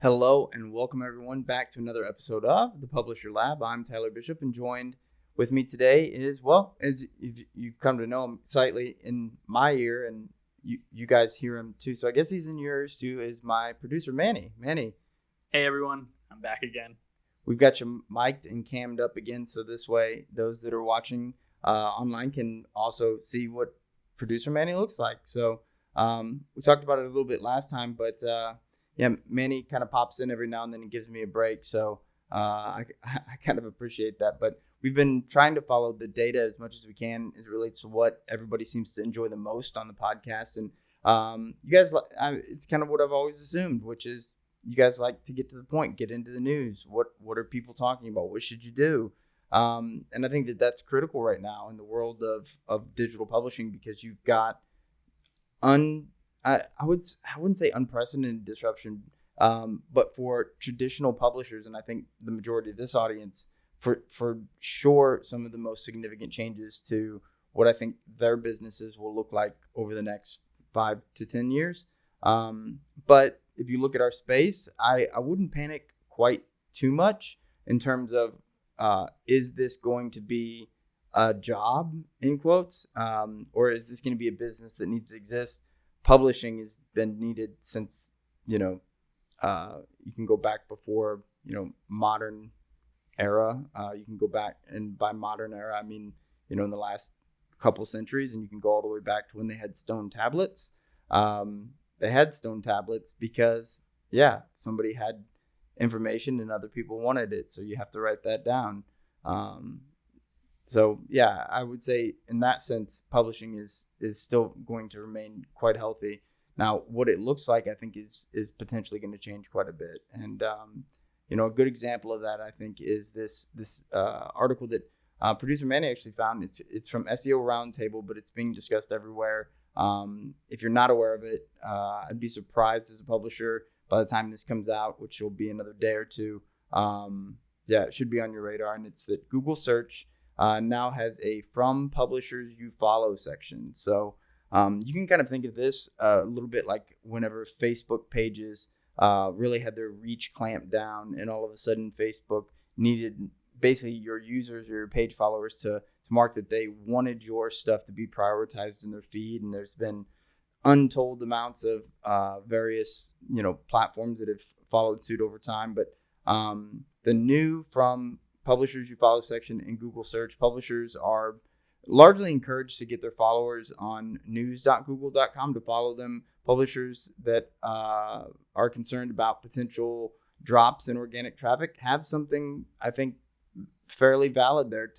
Hello and welcome everyone back to another episode of the Publisher Lab. I'm Tyler Bishop, and joined with me today is, as you've come to know him slightly in my ear, and you guys hear him too. So I guess he's in yours too, is my producer, Manny. Manny. Hey everyone, I'm back again. We've got you mic'd and cammed up again, so this way those that are watching online can also see what producer Manny looks like. So we talked about it a little bit last time, but yeah, Manny kind of pops in every now and then and gives me a break. So I kind of appreciate that. But we've been trying to follow the data as much as we can as it relates to what everybody seems to enjoy the most on the podcast. And you guys, it's kind of what I've always assumed, which is you guys like to get to the point, get into the news. What are people talking about? What should you do? And I think that that's critical right now in the world of digital publishing, because you've got I wouldn't say unprecedented disruption, but for traditional publishers, and I think the majority of this audience, for sure, some of the most significant changes to what I think their businesses will look like over the next 5 to 10 years. But if you look at our space, I wouldn't panic quite too much in terms of is this going to be a job, in quotes, or is this going to be a business that needs to exist? Publishing has been needed since, you can go back before, modern era. You can go back, and by modern era, I mean, in the last couple centuries, and you can go all the way back to when they had stone tablets. They had stone tablets because, somebody had information and other people wanted it. So you have to write that down. So yeah, I would say in that sense, publishing is still going to remain quite healthy. Now, what it looks like, I think, is potentially going to change quite a bit. And a good example of that, I think, is this article that producer Manny actually found. It's from SEO Roundtable, but it's being discussed everywhere. If you're not aware of it, I'd be surprised as a publisher by the time this comes out, which will be another day or two. It should be on your radar, and it's that Google search now has a From Publishers You Follow section. So you can kind of think of this a little bit like whenever Facebook pages really had their reach clamped down, and all of a sudden Facebook needed basically your users or your page followers to mark that they wanted your stuff to be prioritized in their feed. And there's been untold amounts of various platforms that have followed suit over time. But the new From Publishers You Follow section in Google search, publishers are largely encouraged to get their followers on news.google.com to follow them. Publishers that are concerned about potential drops in organic traffic have something, I think, fairly valid there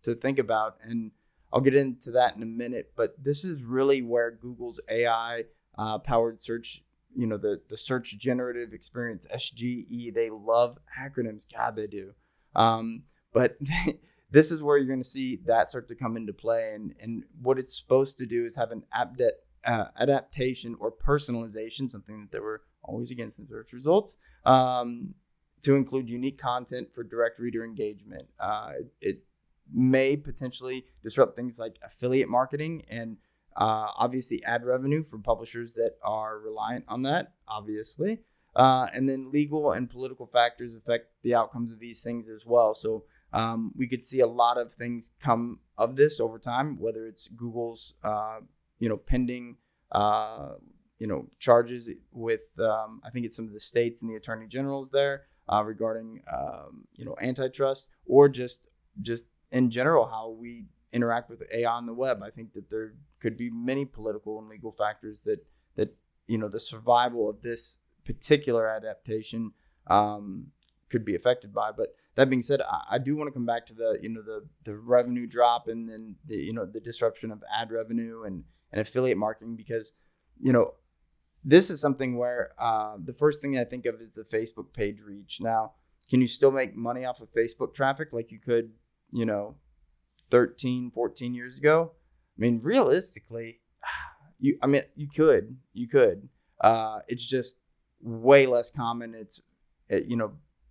to think about. And I'll get into that in a minute. But this is really where Google's AI powered search, the search generative experience, SGE, they love acronyms. God, they do. But this is where you're going to see that start to come into play. And what it's supposed to do is have an adaptation or personalization, something that they were always against in search results, to include unique content for direct reader engagement. It may potentially disrupt things like affiliate marketing and obviously ad revenue for publishers that are reliant on that, obviously. And then legal and political factors affect the outcomes of these things as well. So we could see a lot of things come of this over time, whether it's Google's, pending, charges with, I think it's some of the states and the attorney generals there regarding, antitrust, or just in general, how we interact with AI on the web. I think that there could be many political and legal factors that the survival of this particular adaptation could be affected by. But that being said, I do want to come back to the revenue drop, and then the disruption of ad revenue and affiliate marketing, because this is something where the first thing I think of is the Facebook page reach. Now, can you still make money off of Facebook traffic like you could 13, 14 years ago? I mean, realistically, you could. It's just way less common. It's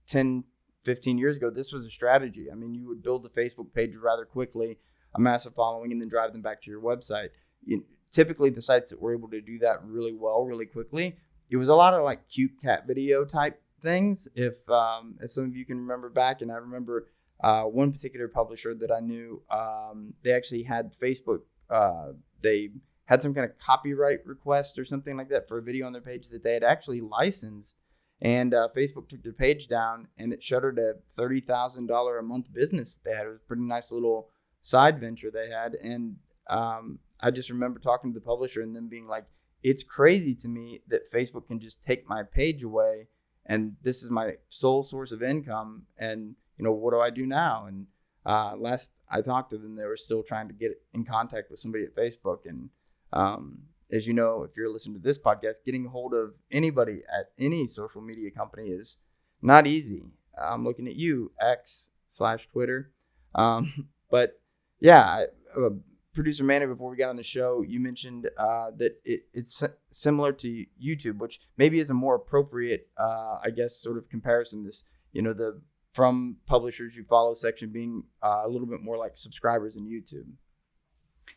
10, 15 years ago, this was a strategy. I mean, you would build a Facebook page rather quickly, a massive following, and then drive them back to your website. Typically, the sites that were able to do that really well, really quickly, it was a lot of like cute cat video type things. If some of you can remember back, and I remember one particular publisher that I knew, they actually had Facebook. They had some kind of copyright request or something like that for a video on their page that they had actually licensed. And Facebook took their page down, and it shuttered a $30,000 a month business they had. It was a pretty nice little side venture they had. And I just remember talking to the publisher and them being like, it's crazy to me that Facebook can just take my page away, and this is my sole source of income. And, what do I do now? And last I talked to them, they were still trying to get in contact with somebody at Facebook. And as you know, if you're listening to this podcast, getting a hold of anybody at any social media company is not easy. I'm looking at you, X/Twitter. But yeah, Producer Manny, before we got on the show, you mentioned that it's similar to YouTube, which maybe is a more appropriate, sort of comparison. This, the from publishers you follow section being a little bit more like subscribers in YouTube.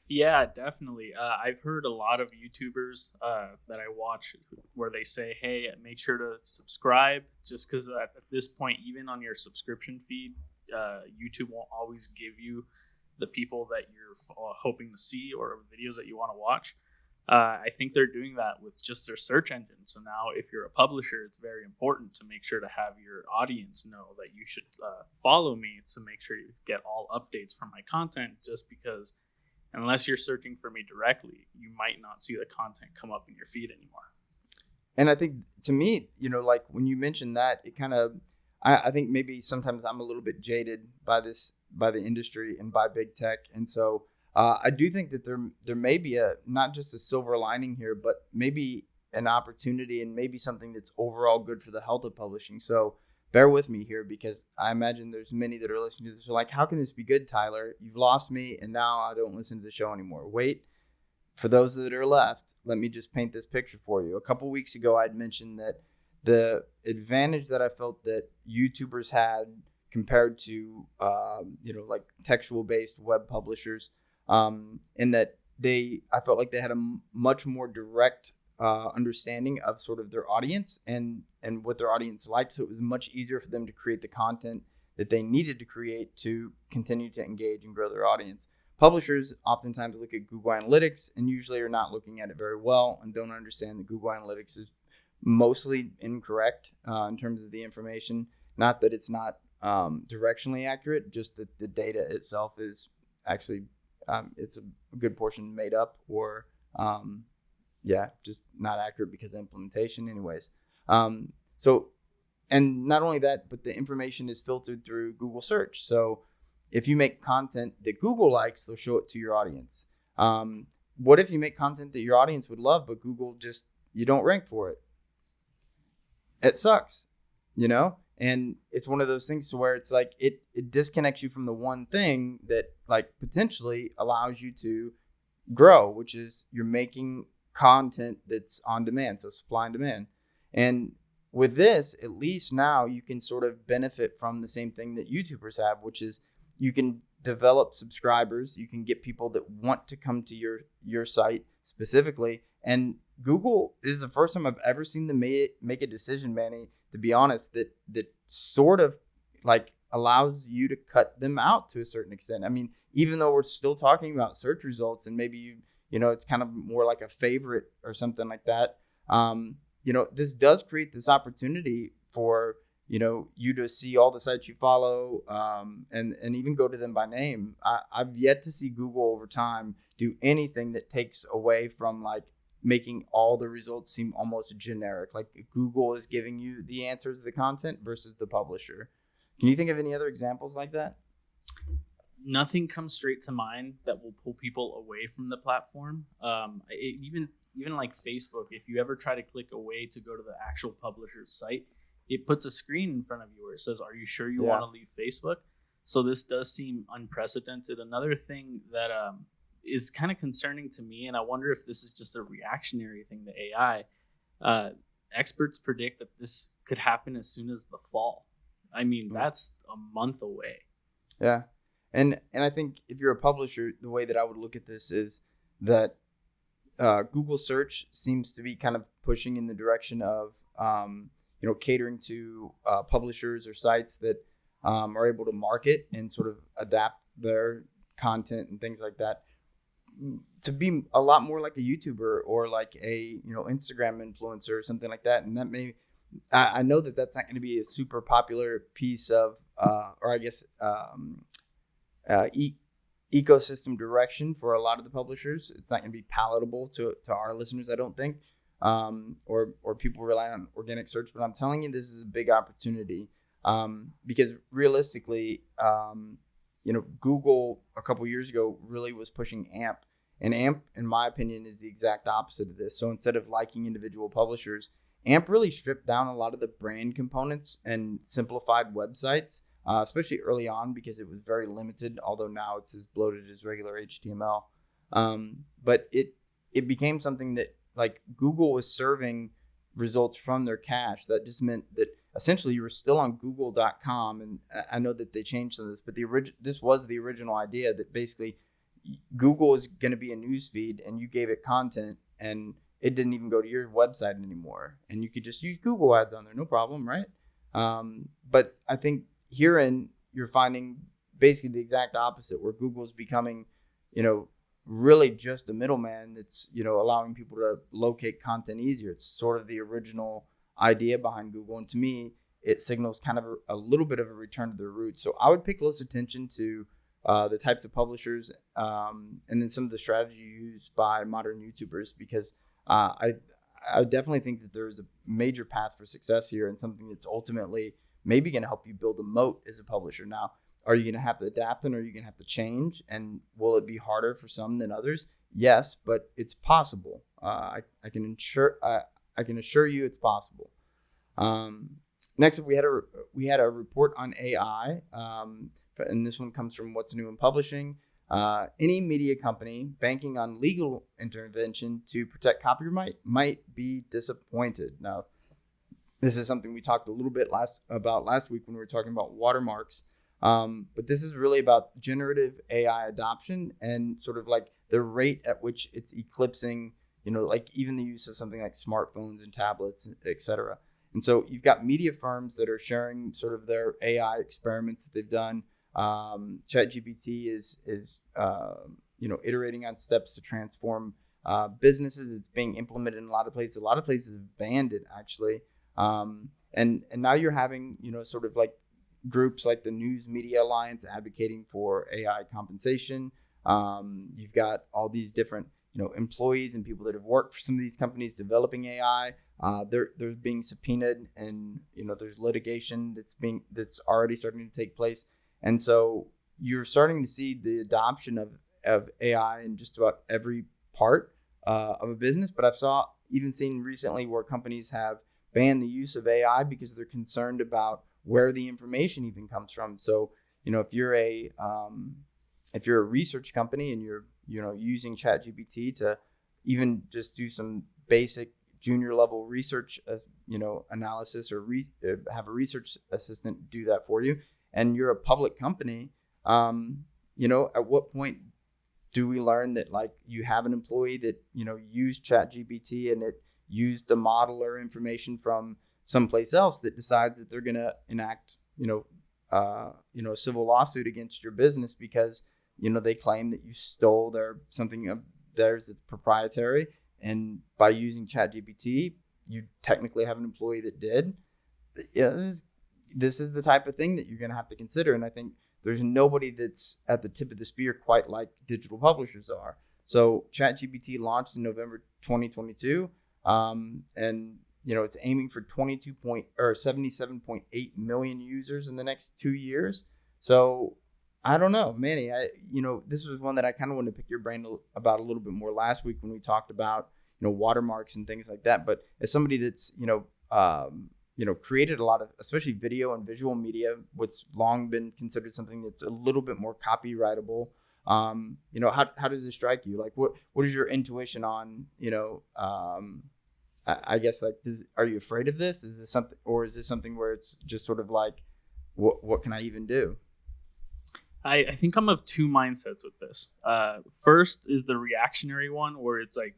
Yeah, definitely. I've heard a lot of YouTubers that I watch where they say, hey, make sure to subscribe, just because at this point, even on your subscription feed, YouTube won't always give you the people that you're hoping to see or videos that you want to watch. I think they're doing that with just their search engine. So now if you're a publisher, it's very important to make sure to have your audience know that you should follow me to make sure you get all updates from my content, just because unless you're searching for me directly, you might not see the content come up in your feed anymore. And I think, to me, like when you mentioned that, it kind of, I think maybe sometimes I'm a little bit jaded by the industry and by big tech. And so I do think that there may be not just a silver lining here, but maybe an opportunity and maybe something that's overall good for the health of publishing. So bear with me here, because I imagine there's many that are listening to this are like, how can this be good, Tyler? You've lost me, and now I don't listen to the show anymore. Wait, for those that are left, let me just paint this picture for you. A couple weeks ago, I'd mentioned that the advantage that I felt that YouTubers had compared to, like textual-based web publishers, in that I felt like they had a much more direct understanding of sort of their audience and what their audience liked. So it was much easier for them to create the content that they needed to create to continue to engage and grow their audience. Publishers oftentimes look at Google Analytics and usually are not looking at it very well and don't understand that Google Analytics is mostly incorrect in terms of the information. Not that it's not directionally accurate, just that the data itself is actually it's a good portion made up or just not accurate because of implementation anyways. So, and not only that, but the information is filtered through Google search. So if you make content that Google likes, they'll show it to your audience. What if you make content that your audience would love, but Google you don't rank for it? It sucks, And it's one of those things to where it's like it disconnects you from the one thing that like potentially allows you to grow, which is you're making content that's on demand, so supply and demand. And with this, at least now you can sort of benefit from the same thing that YouTubers have, which is you can develop subscribers, you can get people that want to come to your site specifically. And Google is the first time I've ever seen them make a decision, Manny, to be honest, that sort of like allows you to cut them out to a certain extent. I mean, even though we're still talking about search results and maybe it's kind of more like a favorite or something like that. This does create this opportunity for, you to see all the sites you follow and even go to them by name. I've yet to see Google over time do anything that takes away from like making all the results seem almost generic. Like Google is giving you the answers to the content versus the publisher. Can you think of any other examples like that? Nothing comes straight to mind that will pull people away from the platform. Even like Facebook, if you ever try to click away to go to the actual publisher's site, it puts a screen in front of you where it says, are you sure you want to leave Facebook? So this does seem unprecedented. Another thing that is kind of concerning to me, and I wonder if this is just a reactionary thing to AI, experts predict that this could happen as soon as the fall. I mean, that's a month away. Yeah. And I think if you're a publisher, the way that I would look at this is that Google search seems to be kind of pushing in the direction of, catering to publishers or sites that are able to market and sort of adapt their content and things like that to be a lot more like a YouTuber or like a Instagram influencer or something like that. And that may, I know that that's not going to be a super popular piece of or I guess ecosystem direction for a lot of the publishers. It's not going to be palatable to our listeners, I don't think, or people rely on organic search. But I'm telling you, this is a big opportunity because realistically, Google a couple years ago really was pushing AMP. And AMP, in my opinion, is the exact opposite of this. So instead of liking individual publishers, AMP really stripped down a lot of the brand components and simplified websites, especially early on because it was very limited, although now it's as bloated as regular HTML. But it became something that like Google was serving results from their cache. That just meant that essentially you were still on google.com. And I know that they changed some of this, but this was the original idea that basically Google is going to be a news feed and you gave it content and it didn't even go to your website anymore. And you could just use Google ads on there, no problem, right? But I think herein you're finding basically the exact opposite, where Google's becoming, really just a middleman that's, allowing people to locate content easier. It's sort of the original idea behind Google. And to me, it signals kind of a little bit of a return to their roots. So I would pay close attention to the types of publishers and then some of the strategy used by modern YouTubers, because I definitely think that there is a major path for success here and something that's ultimately maybe going to help you build a moat as a publisher. Now, are you going to have to adapt and are you going to have to change? And will it be harder for some than others? Yes, but it's possible. I can assure you it's possible. Next up, we had a report on AI, and this one comes from What's New in Publishing. Any media company banking on legal intervention to protect copyright might be disappointed. Now, this is something we talked a little bit about last week when we were talking about watermarks. But this is really about generative AI adoption and sort of like the rate at which it's eclipsing, like even the use of something like smartphones and tablets, et cetera. And so you've got media firms that are sharing sort of their AI experiments that they've done. ChatGPT is iterating on steps to transform businesses. It's being implemented in a lot of places. A lot of places have banned it, actually. And now you're having, sort of like groups like the News Media Alliance advocating for AI compensation. You've got all these different, employees and people that have worked for some of these companies developing AI. They're being subpoenaed, and there's litigation that's already starting to take place. And so you're starting to see the adoption of AI in just about every part of a business. But I've even seen recently where companies have banned the use of AI because they're concerned about where the information even comes from. So, if you're a research company and you're, using ChatGPT to even just do some basic junior level research, analysis or have a research assistant do that for you, and you're a public company, at what point do we learn that like you have an employee that, used ChatGPT and it used the model or information from someplace else that decides that they're going to enact, a civil lawsuit against your business because, they claim that you stole something of theirs that's proprietary. And by using ChatGPT, you technically have an employee that did. This is the type of thing that you're going to have to consider. And I think there's nobody that's at the tip of the spear quite like digital publishers are. So ChatGPT launched in November 2022. And it's aiming for 77.8 million users in the next 2 years. So I don't know, Manny, this was one that I kind of wanted to pick your brain about a little bit more last week when we talked about, watermarks and things like that. But as somebody that's, created a lot of, especially video and visual media, what's long been considered something that's a little bit more copyrightable. How does this strike you? Like, what is your intuition on, I guess, like, are you afraid of this? Is this something, or is this something where it's just sort of like, what can I even do? I think I'm of two mindsets with this. First is the reactionary one where it's like,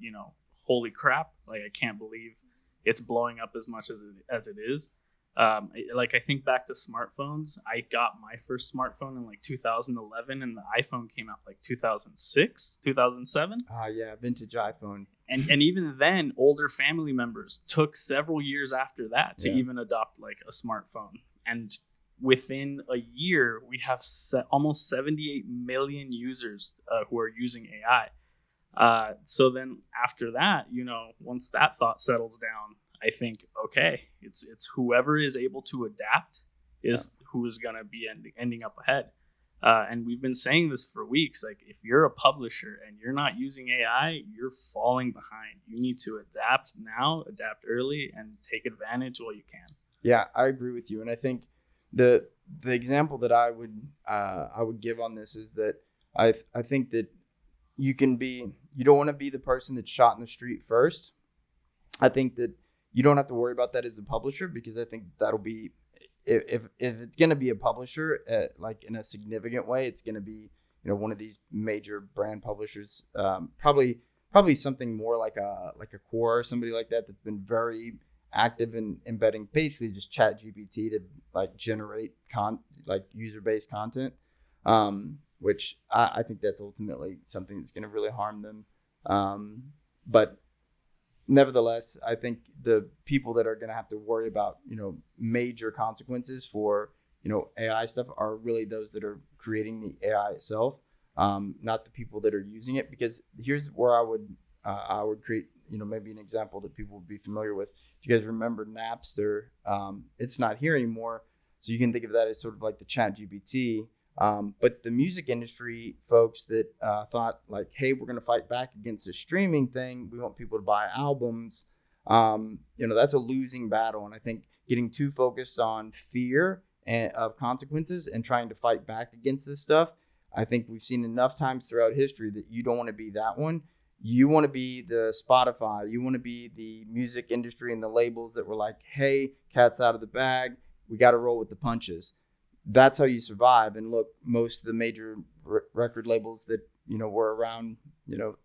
holy crap, like I can't believe it's blowing up as much as it is. Like I think back to smartphones. I got my first smartphone in like 2011, and the iPhone came out like 2006, 2007. Yeah, vintage iPhone. And even then, older family members took several years after that to even adopt like a smartphone. And within a year, we have almost 78 million users who are using AI. So then after that, once that thought settles down, I think, okay, it's whoever is able to adapt is who is going to be ending up ahead. And we've been saying this for weeks. Like, if you're a publisher and you're not using AI, you're falling behind. You need to adapt now, adapt early, and take advantage while you can. Yeah, I agree with you. And I think the example that I would give on this is that I think that you don't want to be the person that's shot in the street first. I think that you don't have to worry about that as a publisher, because I think that'll be, if it's going to be a publisher like in a significant way, it's going to be one of these major brand publishers, probably something more like a Quora or somebody like that that's been very active in embedding basically just chat GPT to like generate user-based content, which I think that's ultimately something that's going to really harm them. But nevertheless, I think the people that are going to have to worry about, major consequences for, AI stuff are really those that are creating the AI itself, not the people that are using it. Because here's where I would create, maybe an example that people would be familiar with. If you guys remember Napster, it's not here anymore. So you can think of that as sort of like the chat GPT. But the music industry folks that thought like, hey, we're going to fight back against the streaming thing. We want people to buy albums. That's a losing battle. And I think getting too focused on fear of consequences and trying to fight back against this stuff, I think we've seen enough times throughout history that you don't want to be that one. You want to be the Spotify. You want to be the music industry and the labels that were like, hey, cat's out of the bag. We got to roll with the punches. That's how you survive. And look, most of the major record labels that, were around,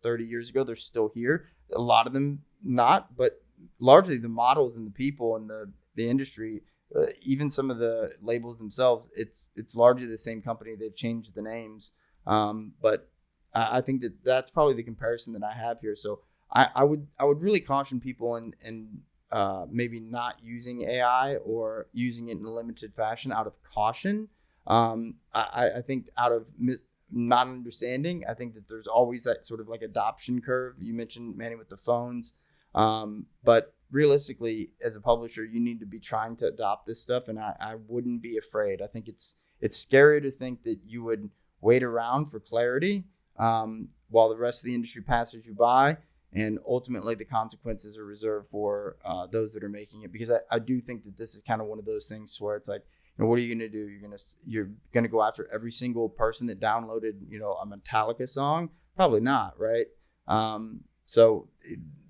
30 years ago, they're still here. A lot of them not, but largely the models and the people and the industry, even some of the labels themselves, it's largely the same company. They've changed the names. But I think that's probably the comparison that I have here. So I would really caution people and maybe not using AI or using it in a limited fashion out of caution. I think out of not understanding, I think that there's always that sort of like adoption curve. You mentioned, Manny, with the phones. But realistically, as a publisher, you need to be trying to adopt this stuff. And I wouldn't be afraid. I think it's scary to think that you would wait around for clarity while the rest of the industry passes you by. And ultimately, the consequences are reserved for those that are making it. Because I do think that this is kind of one of those things where it's like, what are you going to do? You're gonna go after every single person that downloaded, a Metallica song? Probably not, right? So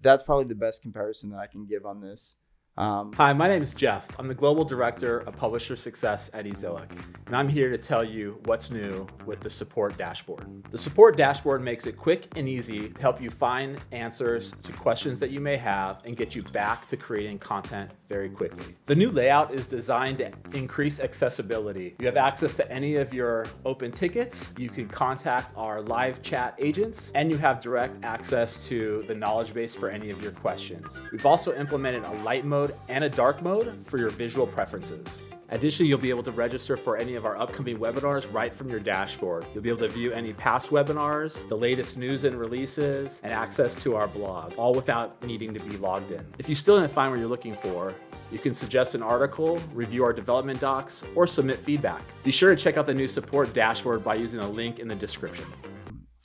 that's probably the best comparison that I can give on this. Hi, my name is Jeff. I'm the Global Director of Publisher Success at Ezoic, and I'm here to tell you what's new with the Support Dashboard. The Support Dashboard makes it quick and easy to help you find answers to questions that you may have and get you back to creating content very quickly. The new layout is designed to increase accessibility. You have access to any of your open tickets, you can contact our live chat agents, and you have direct access to the knowledge base for any of your questions. We've also implemented a light mode and a dark mode for your visual preferences. Additionally, you'll be able to register for any of our upcoming webinars right from your dashboard. You'll be able to view any past webinars, the latest news and releases, and access to our blog, all without needing to be logged in. If you still didn't find what you're looking for, you can suggest an article, review our development docs, or submit feedback. Be sure to check out the new Support Dashboard by using the link in the description.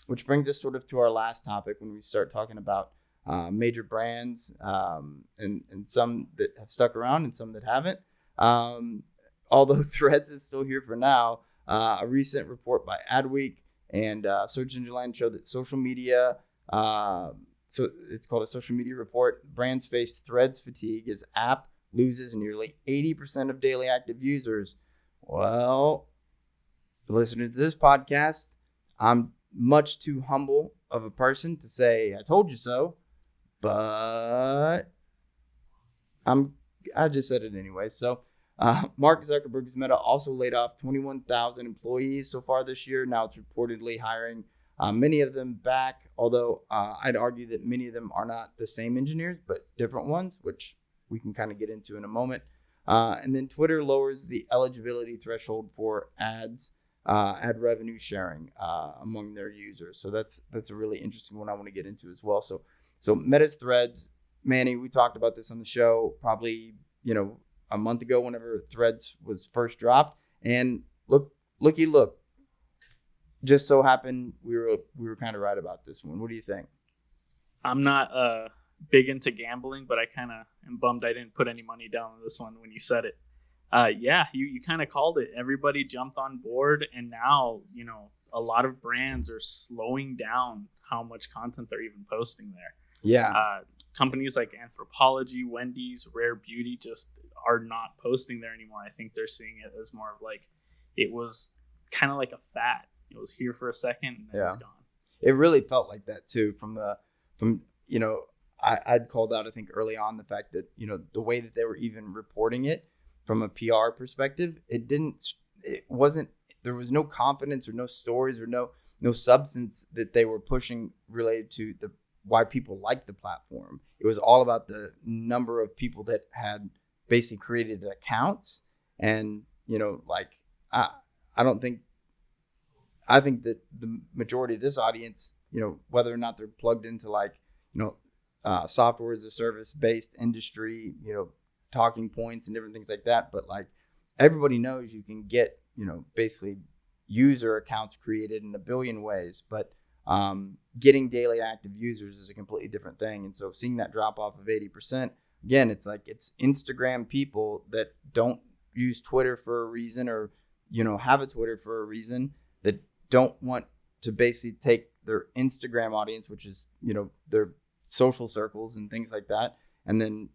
Which brings us sort of to our last topic when we start talking about major brands and some that have stuck around and some that haven't. Although Threads is still here for now, a recent report by Adweek and Search Engine Land showed that social media, so it's called a social media report, brands face Threads fatigue as app loses nearly 80% of daily active users. Well, listening to this podcast, I'm much too humble of a person to say, I told you so. But I just said it anyway. So Mark Zuckerberg's Meta also laid off 21,000 employees so far this year. Now it's reportedly hiring many of them back, although I'd argue that many of them are not the same engineers, but different ones, which we can kind of get into in a moment. And then Twitter lowers the eligibility threshold for ad revenue sharing among their users. So that's a really interesting one I want to get into as well. So Meta's Threads, Manny, we talked about this on the show probably, a month ago whenever Threads was first dropped. And look, just so happened we were kind of right about this one. What do you think? I'm not big into gambling, but I kind of am bummed I didn't put any money down on this one when you said it. Yeah, you kind of called it. Everybody jumped on board, and now, a lot of brands are slowing down how much content they're even posting there. Yeah. Companies like Anthropologie, Wendy's, Rare Beauty just are not posting there anymore. I think they're seeing it as more of like, it was kind of like a fad. It was here for a second and then it's gone. It really felt like that too I'd called out, I think early on, the fact that, the way that they were even reporting it from a PR perspective, there was no confidence or no stories or no substance that they were pushing related to why people liked the platform. It was all about the number of people that had basically created accounts. And, I think that the majority of this audience, whether or not they're plugged into software as a service based industry, talking points and different things like that. But everybody knows you can get, basically user accounts created in a billion ways, but getting daily active users is a completely different thing. And so seeing that drop off of 80%, again, it's Instagram people that don't use Twitter for a reason, or, have a Twitter for a reason, that don't want to basically take their Instagram audience, which is, their social circles and things like that, and then,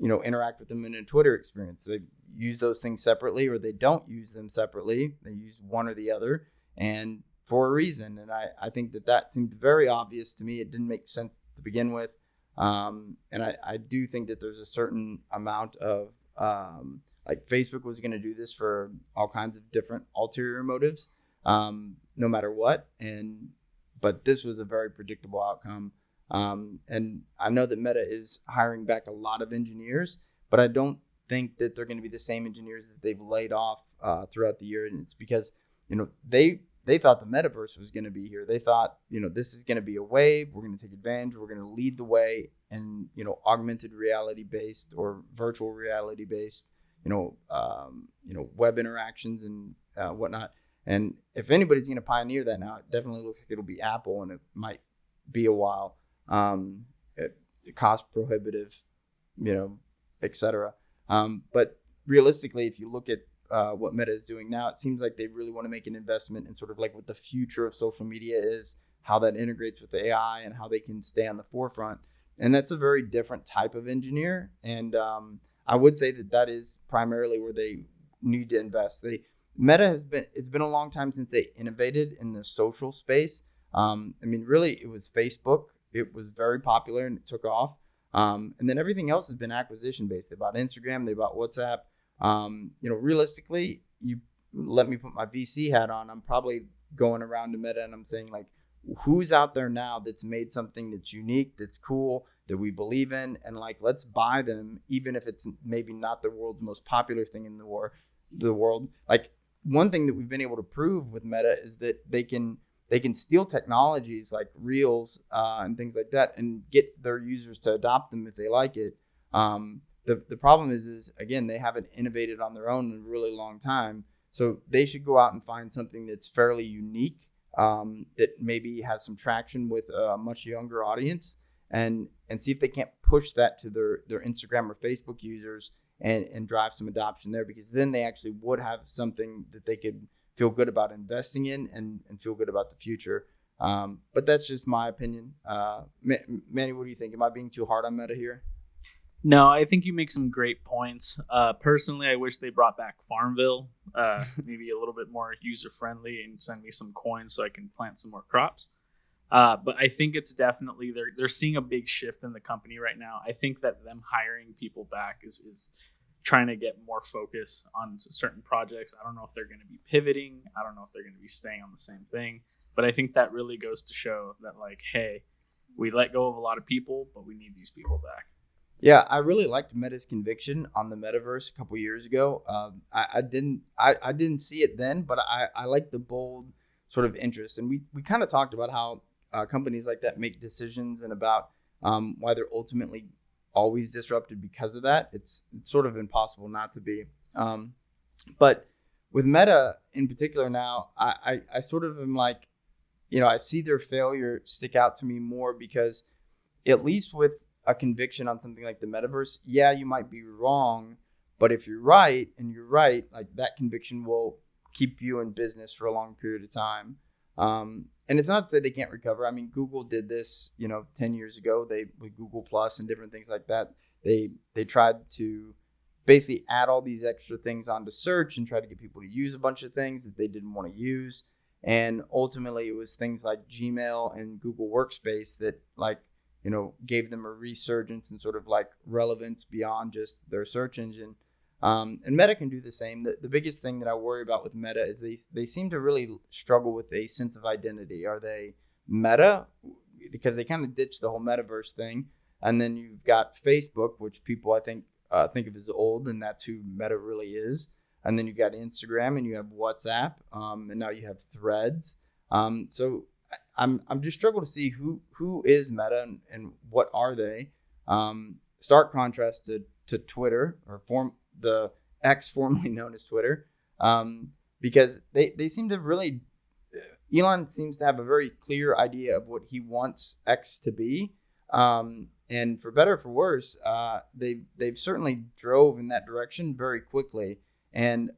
interact with them in a Twitter experience. They use those things separately, or they don't use them separately. They use one or the other, and for a reason. And I think that seemed very obvious to me. It didn't make sense to begin with. And I do think that there's a certain amount of, Facebook was going to do this for all kinds of different ulterior motives, no matter what. But this was a very predictable outcome. And I know that Meta is hiring back a lot of engineers, but I don't think that they're going to be the same engineers that they've laid off throughout the year. And it's because, they thought the metaverse was going to be here. They thought, this is going to be a wave. We're going to take advantage. We're going to lead the way in, augmented reality based or virtual reality based, web interactions and whatnot. And if anybody's going to pioneer that now, it definitely looks like it'll be Apple, and it might be a while. Cost prohibitive, et cetera. But realistically, if you look at what Meta is doing now, it seems like they really want to make an investment in sort of what the future of social media is, how that integrates with AI, and how they can stay on the forefront. And that's a very different type of engineer. And I would say that is primarily where they need to invest. It's been a long time since they innovated in the social space. Really, it was Facebook. It was very popular and it took off. And then everything else has been acquisition based. They bought Instagram, they bought WhatsApp. Realistically, you let me put my VC hat on. I'm probably going around to Meta and I'm saying who's out there now that's made something that's unique, that's cool, that we believe in, and let's buy them, even if it's maybe not the world's most popular thing in the world. One thing that we've been able to prove with Meta is that they can steal technologies like Reels and things like that and get their users to adopt them if they like it. The problem is again, they haven't innovated on their own in a really long time. So they should go out and find something that's fairly unique, that maybe has some traction with a much younger audience, and see if they can't push that to their Instagram or Facebook users and drive some adoption there, because then they actually would have something that they could feel good about investing in and feel good about the future. But that's just my opinion. Manny, what do you think? Am I being too hard on Meta here? No, I think you make some great points. Personally, I wish they brought back Farmville, maybe a little bit more user friendly, and send me some coins so I can plant some more crops. But I think it's definitely they're seeing a big shift in the company right now. I think that them hiring people back is trying to get more focus on certain projects. I don't know if they're going to be pivoting. I don't know if they're going to be staying on the same thing. But I think that really goes to show that, like, hey, we let go of a lot of people, but we need these people back. Yeah, I really liked Meta's conviction on the metaverse a couple years ago. I didn't see it then, but I like the bold sort of interest. And we kind of talked about how companies like that make decisions and about why they're ultimately always disrupted because of that. It's sort of impossible not to be. But with Meta in particular now, I sort of am like, I see their failure stick out to me more because at least with a conviction on something like the metaverse, yeah, you might be wrong, but if you're right, like that conviction will keep you in business for a long period of time. And it's not to say they can't recover. I mean, Google did this, 10 years ago. They with Google Plus and different things like that. They tried to basically add all these extra things onto search and try to get people to use a bunch of things that they didn't want to use. And ultimately, it was things like Gmail and Google Workspace that gave them a resurgence and sort of like relevance beyond just their search engine. And Meta can do the same. The biggest thing that I worry about with Meta is they seem to really struggle with a sense of identity. Are they Meta? Because they kind of ditched the whole metaverse thing. And then you've got Facebook, which people I think of as old, and that's who Meta really is. And then you've got Instagram and you have WhatsApp, and now you have Threads. So I'm just struggling to see who is Meta and what are they. Stark contrast to Twitter or the X formerly known as Twitter, because they seem to really, Elon seems to have a very clear idea of what he wants X to be, and for better or for worse, they've certainly drove in that direction very quickly, and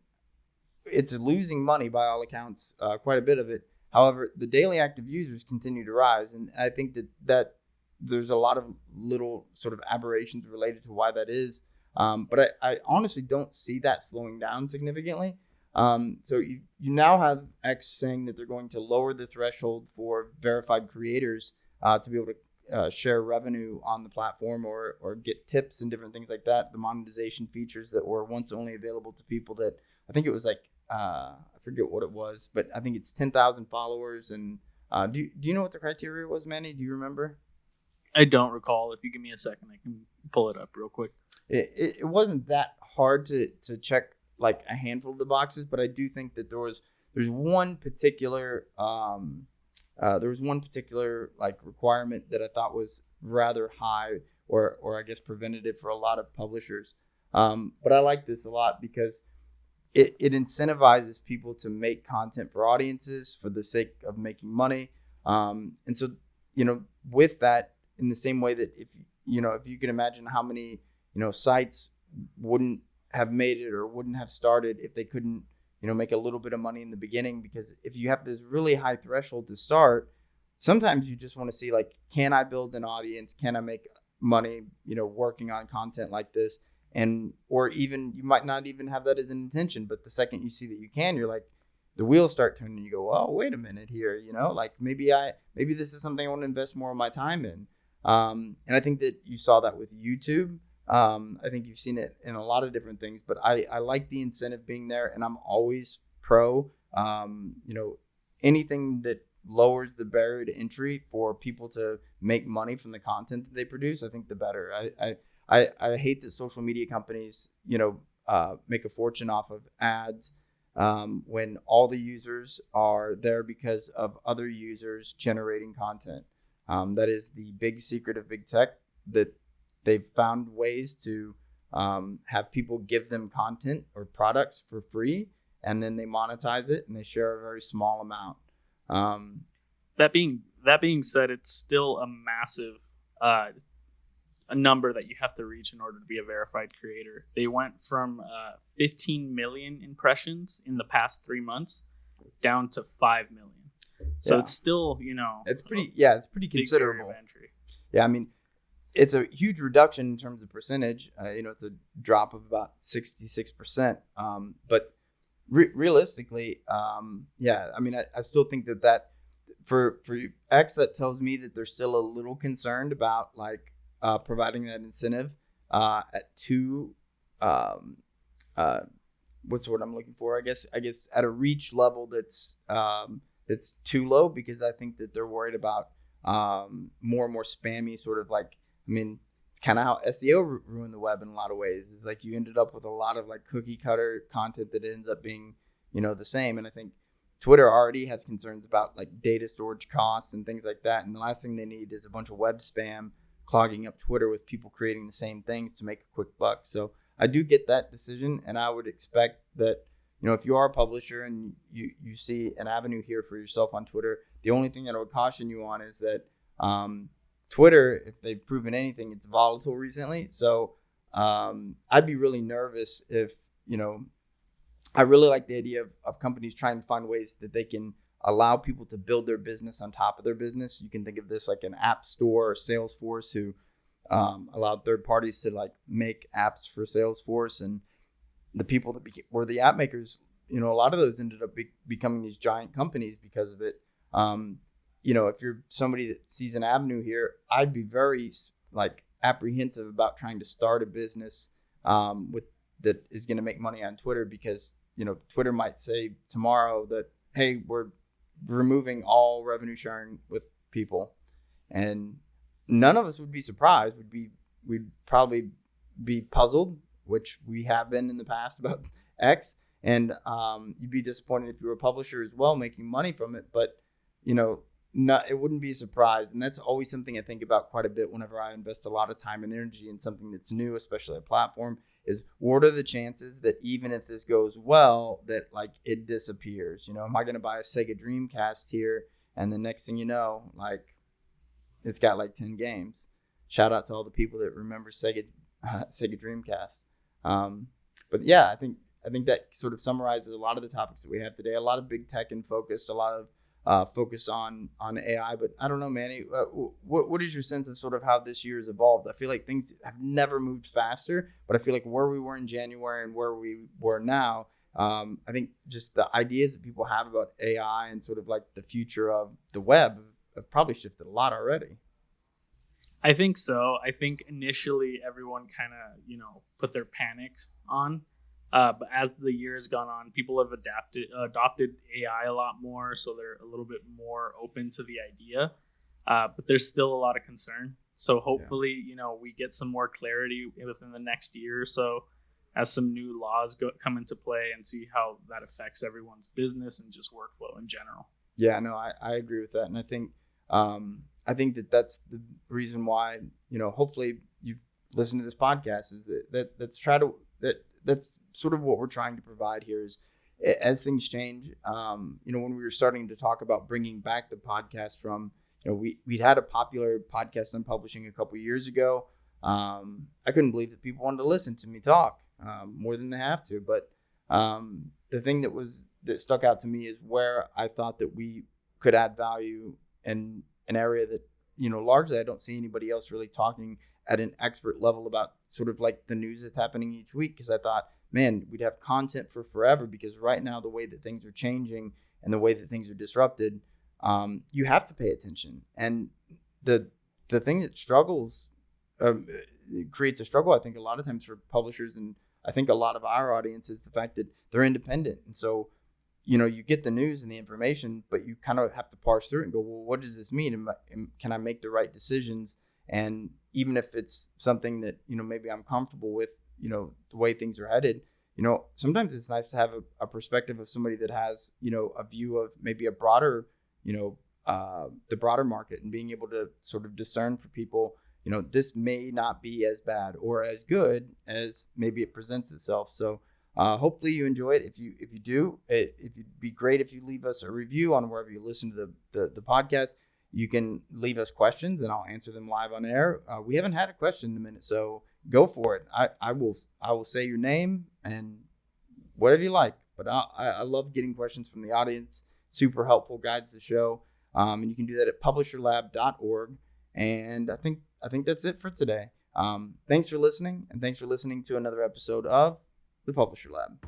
it's losing money by all accounts, quite a bit of it. However, the daily active users continue to rise, and I think that there's a lot of little sort of aberrations related to why that is. But I honestly don't see that slowing down significantly. So you now have X saying that they're going to lower the threshold for verified creators to be able to share revenue on the platform or get tips and different things like that. The monetization features that were once only available to people that I think it was like I forget what it was, but I think it's 10,000 followers. And do you know what the criteria was, Manny? Do you remember? I don't recall. If you give me a second, I can pull it up real quick. It wasn't that hard to check like a handful of the boxes, but I do think that there's one particular like requirement that I thought was rather high or I guess preventative for a lot of publishers. But I like this a lot because it incentivizes people to make content for audiences for the sake of making money. And so, with that, in the same way that if you can imagine how many, sites wouldn't have made it or wouldn't have started if they couldn't, make a little bit of money in the beginning, because if you have this really high threshold to start, sometimes you just want to see like, can I build an audience? Can I make money, working on content like this? Or even you might not even have that as an intention, but the second you see that you can, you're like, the wheels start turning and you go, oh, wait a minute here, like maybe this is something I want to invest more of my time in. And I think that you saw that with YouTube. I think you've seen it in a lot of different things, but I like the incentive being there, and I'm always pro, anything that lowers the barrier to entry for people to make money from the content that they produce. I think the better. I hate that social media companies, make a fortune off of ads, when all the users are there because of other users generating content. That is the big secret of big tech, that they've found ways to have people give them content or products for free, and then they monetize it and they share a very small amount. That being said, it's still a massive a number that you have to reach in order to be a verified creator. They went from 15 million impressions in the past 3 months down to 5 million. So yeah. It's still, it's pretty considerable. Yeah, I mean, it's a huge reduction in terms of percentage. It's a drop of about 66%. But realistically, I mean, I still think that for X, that tells me that they're still a little concerned about like providing that incentive at too what's the word I'm looking for? I guess at a reach level that's too low, because I think that they're worried about more and more spammy sort of like, I mean, it's kind of how SEO ruined the web in a lot of ways. It's like you ended up with a lot of like cookie cutter content that ends up being, the same. And I think Twitter already has concerns about like data storage costs and things like that. And the last thing they need is a bunch of web spam clogging up Twitter with people creating the same things to make a quick buck. So I do get that decision, and I would expect that, if you are a publisher and you see an avenue here for yourself on Twitter, the only thing that I would caution you on is that Twitter, if they've proven anything, it's volatile recently. So I'd be really nervous if, I really like the idea of companies trying to find ways that they can allow people to build their business on top of their business. You can think of this like an app store or Salesforce, who allowed third parties to like make apps for Salesforce, and the people that were the app makers, a lot of those ended up becoming these giant companies because of it. If you're somebody that sees an avenue here, I'd be very like apprehensive about trying to start a business that is going to make money on Twitter, because Twitter might say tomorrow that, hey, we're removing all revenue sharing with people, and none of us would be surprised. We'd probably be puzzled, which we have been in the past about X, and you'd be disappointed if you were a publisher as well, making money from it. But it wouldn't be a surprise, and that's always something I think about quite a bit whenever I invest a lot of time and energy in something that's new, especially a platform. Is what are the chances that even if this goes well, that like it disappears? Am I going to buy a Sega Dreamcast here, and the next thing you know, like it's got like 10 games? Shout out to all the people that remember Sega Dreamcast. But yeah, I think that sort of summarizes a lot of the topics that we have today. A lot of big tech in focus, a lot of focus on AI. But I don't know, Manny, what is your sense of sort of how this year has evolved? I feel like things have never moved faster, but I feel like where we were in January and where we were now, I think just the ideas that people have about AI and sort of like the future of the web have probably shifted a lot already. I think so. I think initially everyone kind of, put their panics on. But as the year has gone on, people have adopted AI a lot more, so they're a little bit more open to the idea. But there's still a lot of concern. So hopefully, we get some more clarity within the next year or so, as some new laws come into play, and see how that affects everyone's business and just workflow in general. Yeah, no, I agree with that, and I think that that's the reason why, hopefully you listen to this podcast, is that's sort of what we're trying to provide here. Is as things change, when we were starting to talk about bringing back the podcast from, we'd had a popular podcast on publishing a couple years ago. I couldn't believe that people wanted to listen to me talk more than they have to. But the thing that stuck out to me is where I thought that we could add value in an area that, largely I don't see anybody else really talking at an expert level about sort of like the news that's happening each week. Because I thought, man, we'd have content for forever, because right now the way that things are changing and the way that things are disrupted, you have to pay attention. And the thing that creates a struggle, I think, a lot of times for publishers, and I think a lot of our audience, is the fact that they're independent. And so, you get the news and the information, but you kind of have to parse through it and go, well, what does this mean? Can I make the right decisions? And even if it's something that, maybe I'm comfortable with, the way things are headed, sometimes it's nice to have a perspective of somebody that has, a view of maybe a broader, the broader market, and being able to sort of discern for people, this may not be as bad or as good as maybe it presents itself. So hopefully you enjoy it. If you do, it'd be great if you leave us a review on wherever you listen to the podcast. You can leave us questions and I'll answer them live on air. We haven't had a question in a minute, so go for it. I will say your name and whatever you like. But I love getting questions from the audience. Super helpful, guides the show. And you can do that at publisherlab.org. And I think that's it for today. Thanks for listening, and thanks for listening to another episode of the Publisher Lab.